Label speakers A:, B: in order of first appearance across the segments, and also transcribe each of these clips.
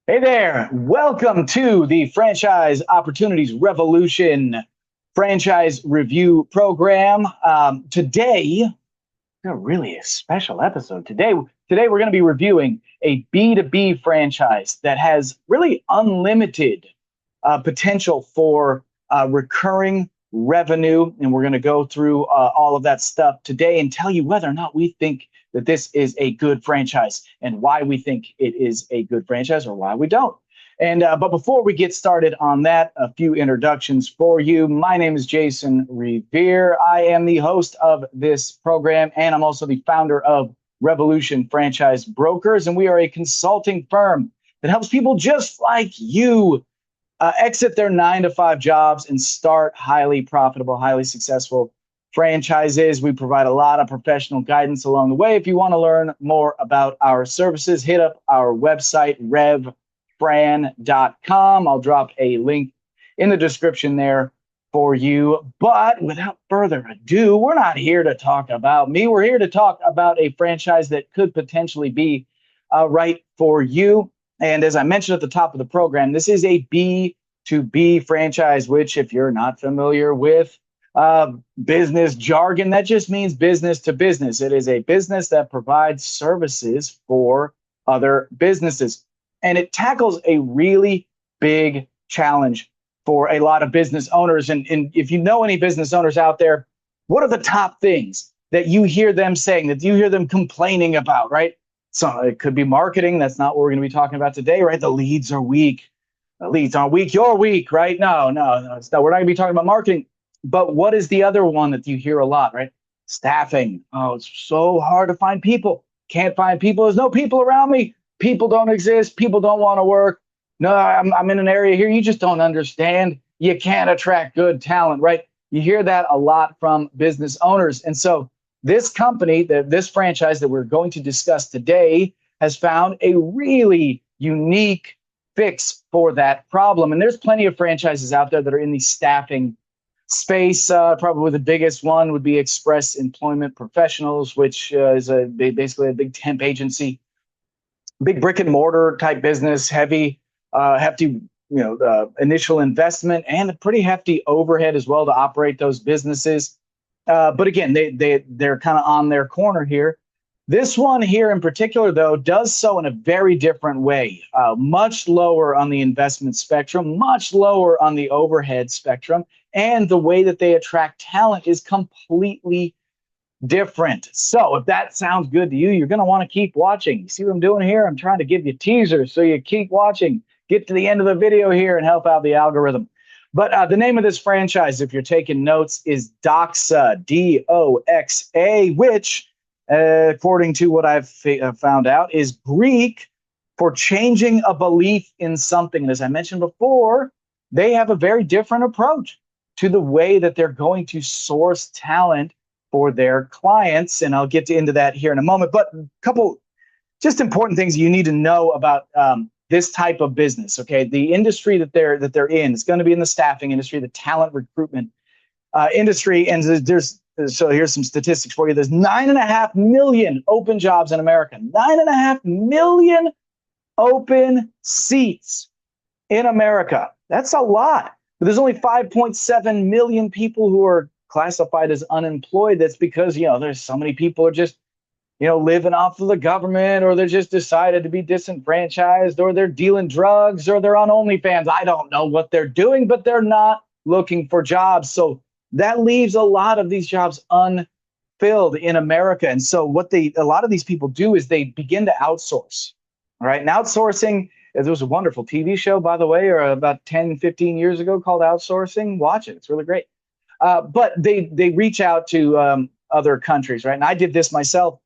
A: Hey there, welcome to the Franchise Opportunities Revolution franchise review program. Today, really a special episode. Today we're going to be reviewing a B2B franchise that has really unlimited potential for recurring revenue. And we're going to go through all of that stuff today and tell you whether or not we think that this is a good franchise and why we think it is a good franchise or why we don't. And but before we get started on that, a few introductions for you. My name is Jason Revere. I am the host of this program, and I'm also the founder of Revolution Franchise Brokers, and we are a consulting firm that helps people just like you exit their 9 to 5 jobs and start highly profitable, highly successful franchises. We provide a lot of professional guidance along the way. If you want to learn more about our services, hit up our website, revfran.com. I'll drop a link in the description there for you. But without further ado, we're not here to talk about me. We're here to talk about a franchise that could potentially be right for you. And as I mentioned at the top of the program, this is a B2B franchise, which, if you're not familiar with business jargon, that just means business to business. It is a business that provides services for other businesses. And it tackles a really big challenge for a lot of business owners. And if you know any business owners out there, what are the top things that you hear them saying, that you hear them complaining about, right? So it could be marketing. That's not what we're going to be talking about today, right? The leads are weak. The leads aren't weak. You're weak, right? No. We're not going to be talking about marketing. But what is the other one that you hear a lot, right? Staffing. Oh, it's so hard to find people. Can't find people. There's no people around me. People don't exist. People don't want to work. No, I'm in an area here you just don't understand. You can't attract good talent, right? You hear that a lot from business owners. And so this company, this franchise that we're going to discuss today, has found a really unique fix for that problem. And there's plenty of franchises out there that are in the staffing space. Probably the biggest one would be Express Employment Professionals, which is basically a big temp agency, big brick and mortar type business, hefty, initial investment and a pretty hefty overhead as well to operate those businesses. But again, they're kind of on their corner here. This one here in particular, though, does so in a very different way, much lower on the investment spectrum, much lower on the overhead spectrum, and the way that they attract talent is completely different. So if that sounds good to you, you're going to want to keep watching. You see what I'm doing here? I'm trying to give you teasers so you keep watching. Get to the end of the video here and help out the algorithm. But the name of this franchise, if you're taking notes, is Doxa, D-O-X-A, which, according to what I've found out, is Greek for changing a belief in something. And as I mentioned before, they have a very different approach to the way that they're going to source talent for their clients. And I'll get into that here in a moment. But a couple just important things you need to know about this type of business. Okay, the industry that they're in is going to be in the staffing industry, the talent recruitment industry. And so here's some statistics for you. There's 9.5 million open jobs in America. 9.5 million open seats in America. That's a lot. But there's only 5.7 million people who are classified as unemployed. That's because there's so many people are just living off of the government, or they're just decided to be disenfranchised, or they're dealing drugs, or they're on OnlyFans. I don't know what they're doing, but they're not looking for jobs. So that leaves a lot of these jobs unfilled in America. And so what a lot of these people do is they begin to outsource. All right. And outsourcing, there was a wonderful TV show, by the way, or about 10, 15 years ago called Outsourcing. Watch it. It's really great. But they reach out to other countries, right? And I did this myself.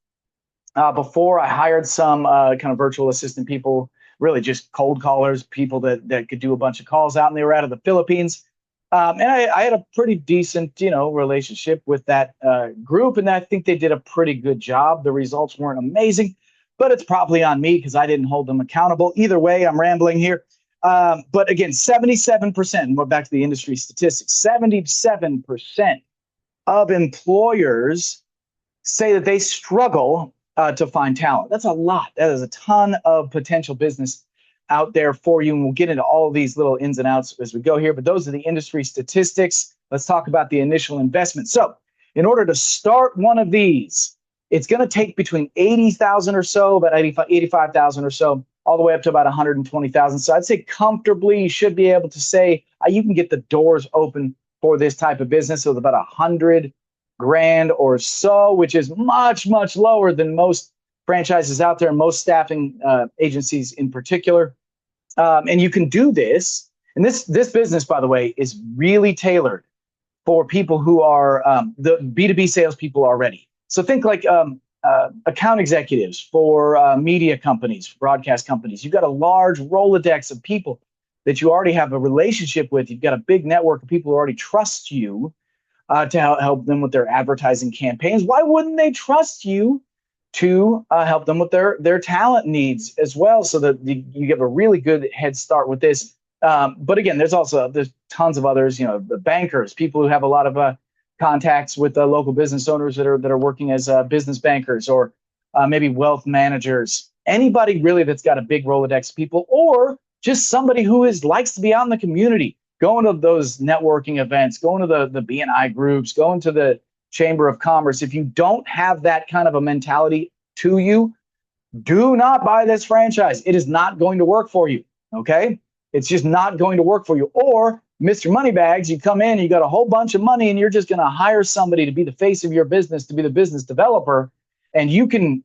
A: Before I hired some kind of virtual assistant people, really just cold callers, people that could do a bunch of calls out, and they were out of the Philippines. And I had a pretty decent, relationship with that group, and I think they did a pretty good job. The results weren't amazing, but it's probably on me because I didn't hold them accountable. Either way, I'm rambling here. But again, 77%, and we're back to the industry statistics, 77% of employers say that they struggle to find talent. That's a lot. That is a ton of potential business out there for you, and we'll get into all of these little ins and outs as we go here. But those are the industry statistics. Let's talk about the initial investment. So, in order to start one of these, it's going to take between 80,000 or so, about 85,000 or so, all the way up to about 120,000. So I'd say comfortably you should be able to say you can get the doors open for this type of business with about 100 grand or so, which is much, much lower than most franchises out there, most staffing agencies in particular. And you can do this. And this business, by the way, is really tailored for people who are the B2B salespeople already. So think like account executives for media companies, broadcast companies. You've got a large Rolodex of people that you already have a relationship with. You've got a big network of people who already trust you to help them with their advertising campaigns. Why wouldn't they trust you to help them with their talent needs as well, so that you get a really good head start with this? But again, there's tons of others. The bankers, people who have a lot of contacts with local business owners that are working as business bankers, or maybe wealth managers. Anybody really that's got a big Rolodex of people, or just somebody who likes to be out in the community, going to those networking events, going to the BNI groups, going to the Chamber of Commerce. If you don't have that kind of a mentality to you, do not buy this franchise. It is not going to work for you. Okay? It's just not going to work for you. Or Mr. Moneybags, you come in, you got a whole bunch of money, and you're just going to hire somebody to be the face of your business, to be the business developer, and you can,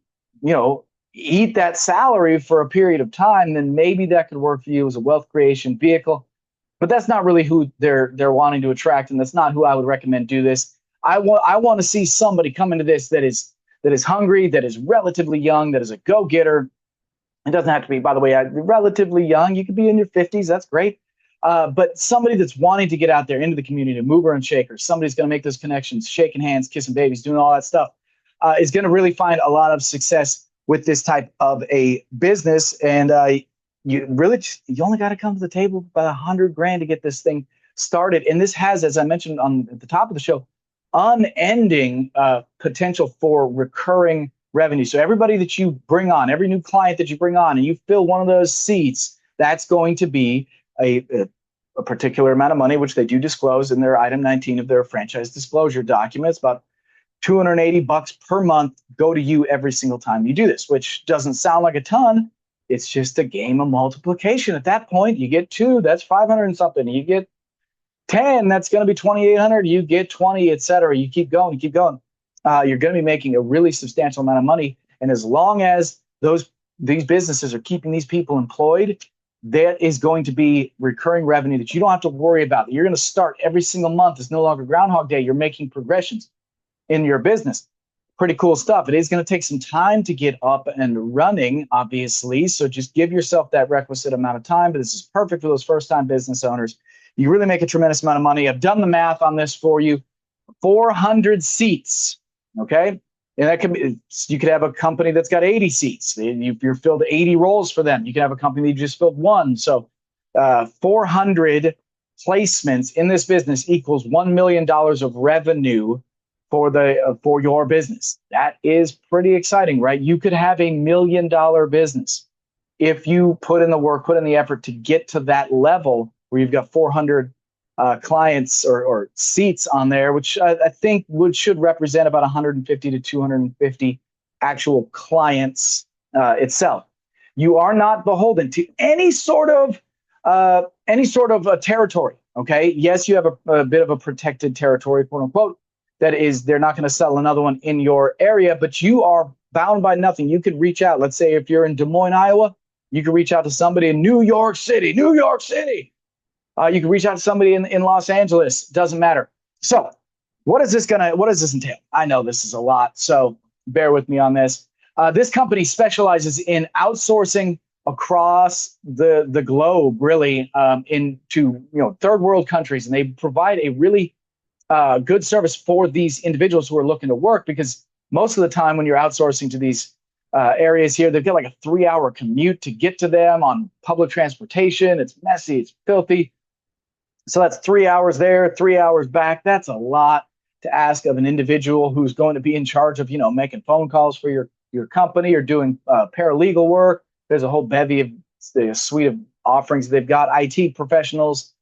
A: eat that salary for a period of time. Then maybe that could work for you as a wealth creation vehicle. But that's not really who they're wanting to attract, and that's not who I would recommend do this. I want to see somebody come into this that is hungry, that is relatively young, that is a go-getter. It doesn't have to be, by the way, relatively young. You could be in your 50s. That's great. But somebody that's wanting to get out there into the community, mover and shaker, somebody's going to make those connections, shaking hands, kissing babies, doing all that stuff, is going to really find a lot of success with this type of a business. And you only got to come to the table with about 100 grand to get this thing started. And this has, as I mentioned at the top of the show, unending potential for recurring revenue. So everybody that you bring on, every new client that you bring on, and you fill one of those seats, that's going to be a particular amount of money, which they do disclose in their item 19 of their franchise disclosure documents. About $280 per month go to you every single time you do this, which doesn't sound like a ton. It's just a game of multiplication. At that point, you get 2, that's 500 and something. You get 10, that's going to be 2,800. You get 20, et cetera. You keep going, you're going to be making a really substantial amount of money. And as long as these businesses are keeping these people employed, that is going to be recurring revenue that you don't have to worry about. You're going to start every single month. It's no longer Groundhog Day. You're making progressions in your business. Pretty cool stuff. It is going to take some time to get up and running, obviously. So just give yourself that requisite amount of time. But this is perfect for those first-time business owners. You really make a tremendous amount of money. I've done the math on this for you. 400 seats, okay? And that can be, you could have a company that's got 80 seats. You're filled 80 roles for them. You can have a company that just filled 1. So 400 placements in this business equals $1 million of revenue for your business. That is pretty exciting, right? You could have $1 million business if you put in the work, put in the effort to get to that level where you've got 400 clients or seats on there, which I think should represent about 150 to 250 actual clients itself. You are not beholden to any sort of a territory. Okay. Yes, you have a bit of a protected territory, quote unquote. That is, they're not going to sell another one in your area, but you are bound by nothing. You could reach out. Let's say if you're in Des Moines, Iowa, you can reach out to somebody in New York City. You can reach out to somebody in Los Angeles. Doesn't matter. So what does this entail? I know this is a lot, so bear with me on this. This company specializes in outsourcing across the globe, really, into third world countries, and they provide a really good service for these individuals who are looking to work, because most of the time when you're outsourcing to these areas here, they've got like a 3-hour commute to get to them on public transportation. It's messy, it's filthy. So that's 3 hours there, 3 hours back. That's a lot to ask of an individual who's going to be in charge of, making phone calls for your company or doing paralegal work. There's a whole bevy of the suite of offerings they've got. IT professionals,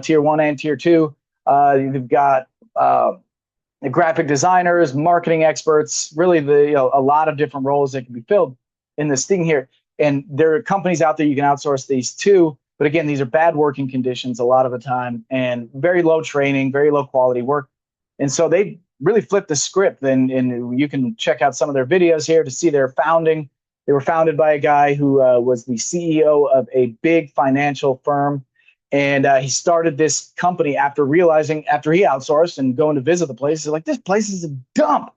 A: tier 1 and tier 2. They've got the graphic designers, marketing experts, really a lot of different roles that can be filled in this thing here. And there are companies out there you can outsource these to. But again, these are bad working conditions a lot of the time and very low training, very low quality work. And so they really flipped the script. And you can check out some of their videos here to see their founding. They were founded by a guy who was the CEO of a big financial firm. And he started this company after realizing, after he outsourced and going to visit the place, he's like, this place is a dump.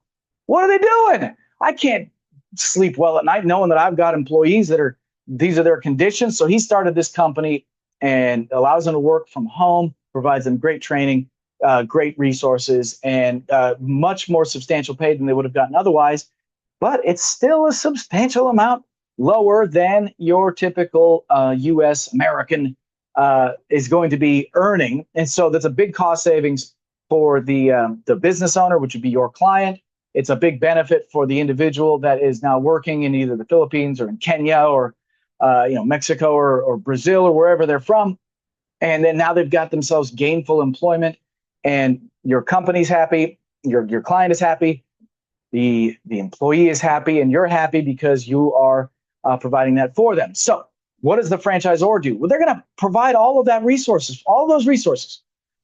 A: What are they doing? I can't sleep well at night knowing that I've got employees that these are their conditions. So he started this company and allows them to work from home, provides them great training, great resources, and much more substantial pay than they would have gotten otherwise. But it's still a substantial amount lower than your typical U.S. American is going to be earning. And so that's a big cost savings for the business owner, which would be your client. It's a big benefit for the individual that is now working in either the Philippines or in Kenya or Mexico or Brazil or wherever they're from. And then now they've got themselves gainful employment, and your company's happy, your client is happy, the employee is happy, and you're happy because you are providing that for them. So what does the franchisor do? Well, they're going to provide all of that resources, all of those resources.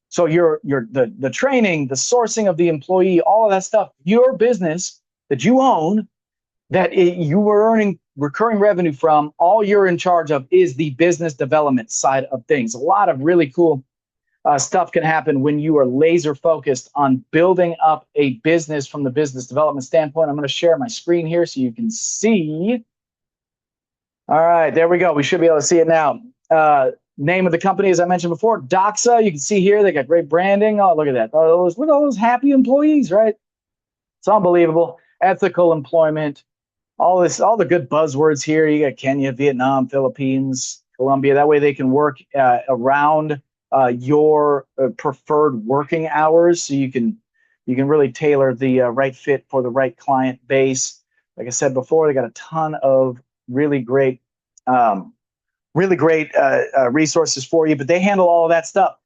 A: So the training, the sourcing of the employee, all of that stuff, your business that you own, you were earning recurring revenue from, all you're in charge of is the business development side of things. A lot of really cool stuff can happen when you are laser focused on building up a business from the business development standpoint. I'm going to share my screen here so you can see. All right, there we go. We should be able to see it now. Name of the company, as I mentioned before, Doxa. You can see here they got great branding. Oh, look at that. Look at all those happy employees, right? It's unbelievable. Ethical employment, all the good buzzwords here. You got Kenya, Vietnam, Philippines, Colombia. That way they can work around your preferred working hours, so you can really tailor the right fit for the right client base. Like I said before, they got a ton of really great resources for you, but they handle all of that stuff.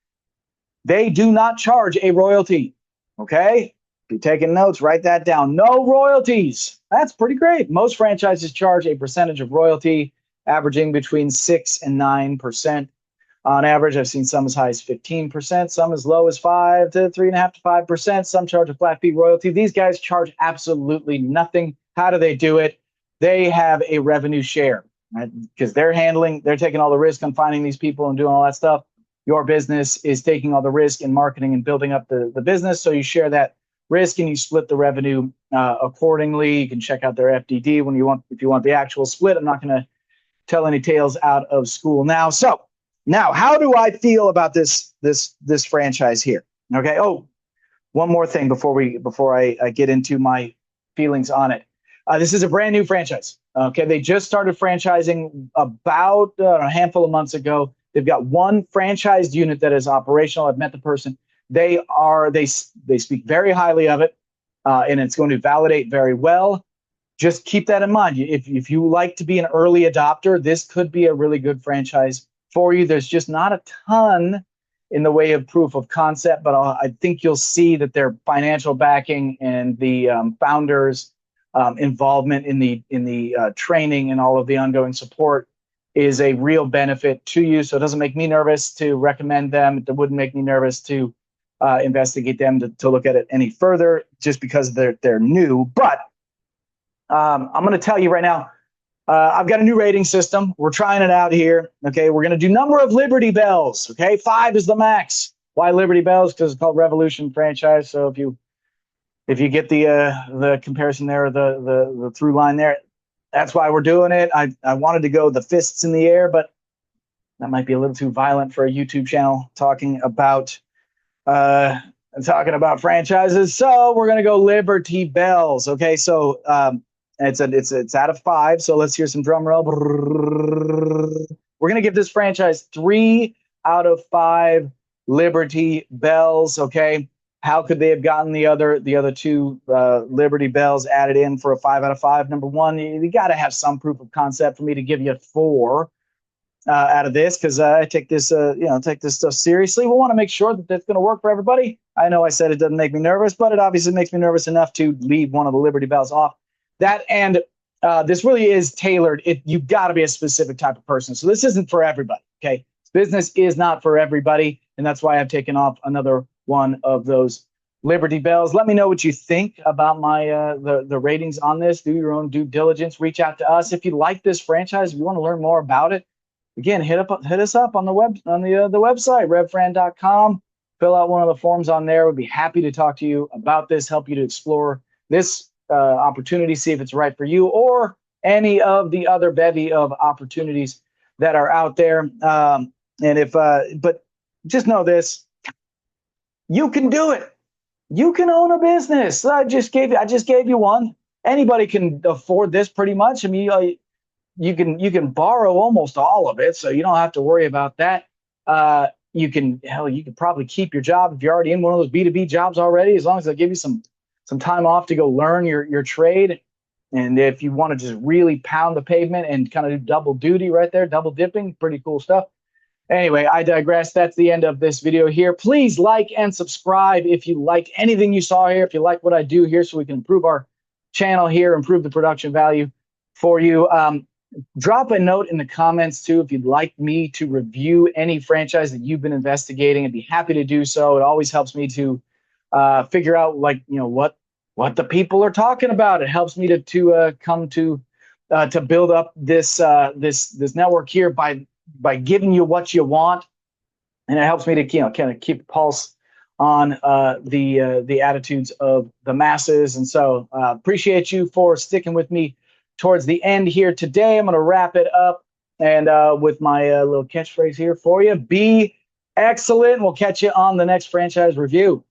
A: They do not charge a royalty. Okay, if you're taking notes, write that down. No royalties. That's pretty great. Most franchises charge a percentage of royalty, averaging between 6 and 9%. On average, I've seen some as high as 15%, some as low as 5 to 3.5 to 5%. Some charge a flat fee royalty. These guys charge absolutely nothing. How do they do it? They have a revenue share, right? Because they're taking all the risk on finding these people and doing all that stuff. Your business is taking all the risk in marketing and building up the business. So you share that risk and you split the revenue accordingly. You can check out their FDD if you want the actual split. I'm not going to tell any tales out of school now. So now, how do I feel about this franchise here? Okay. Oh, one more thing before I get into my feelings on it. This is a brand new franchise. Okay, they just started franchising about a handful of months ago. They've got one franchised unit that is operational. I've met the person. They speak very highly of it, and it's going to validate very well. Just keep that in mind. If you like to be an early adopter, this could be a really good franchise for you. There's just not a ton in the way of proof of concept, but I think you'll see that their financial backing and the founders' involvement in the training and all of the ongoing support is a real benefit to you. So it doesn't make me nervous to recommend them. It wouldn't make me nervous to investigate them to look at it any further, just because they're new. But I'm going to tell you right now, I've got a new rating system. We're trying it out here. Okay, we're going to do number of Liberty Bells. Okay, 5 is the max. Why Liberty Bells? Because it's called Revolution franchise. So if you get the comparison there, or the through line there, that's why we're doing it. I wanted to go the fists in the air, but that might be a little too violent for a YouTube channel talking about franchises. So we're gonna go Liberty Bells. Okay, so it's out of 5. So let's hear some drum roll. We're gonna give this franchise 3 out of 5 Liberty Bells. Okay. How could they have gotten the other 2 Liberty Bells added in for a 5 out of 5? Number one, you got to have some proof of concept for me to give you a 4. out of this because I take this, take this stuff seriously. We want to make sure that that's going to work for everybody. I know I said it doesn't make me nervous, but it obviously makes me nervous enough to leave one of the Liberty Bells off. That and this really is tailored. You've got to be a specific type of person. So this isn't for everybody. Okay, business is not for everybody, and that's why I've taken off another one of those Liberty Bells. Let me know what you think about my the ratings on this. Do your own due diligence. Reach out to us if you like this franchise. If you want to learn more about it, again, hit us up on the website revfran.com. Fill out one of the forms on there. We'd be happy to talk to you about this, help you to explore this opportunity, see if it's right for you, or any of the other bevy of opportunities that are out there. But just know this: you can do it. You can own a business. I just gave you one. Anybody can afford this, pretty much. I mean, you can borrow almost all of it, so you don't have to worry about that. You can probably keep your job if you're already in one of those B2B jobs already, as long as they give you some time off to go learn your trade. And if you want to just really pound the pavement and kind of do double duty right there, double dipping, pretty cool stuff. Anyway, I digress. That's the end of this video here. Please like and subscribe if you like anything you saw here, if you like what I do here, so we can improve our channel here, improve the production value for you. Drop a note in the comments too if you'd like me to review any franchise that you've been investigating. I'd be happy to do so. It always helps me to figure out what the people are talking about. It helps me to come to build up this network here by giving you what you want, and it helps me to kind of keep a pulse on the attitudes of the masses. And so appreciate you for sticking with me towards the end here today. I'm going to wrap it up and with my little catchphrase here for you: be excellent. We'll catch you on the next franchise review.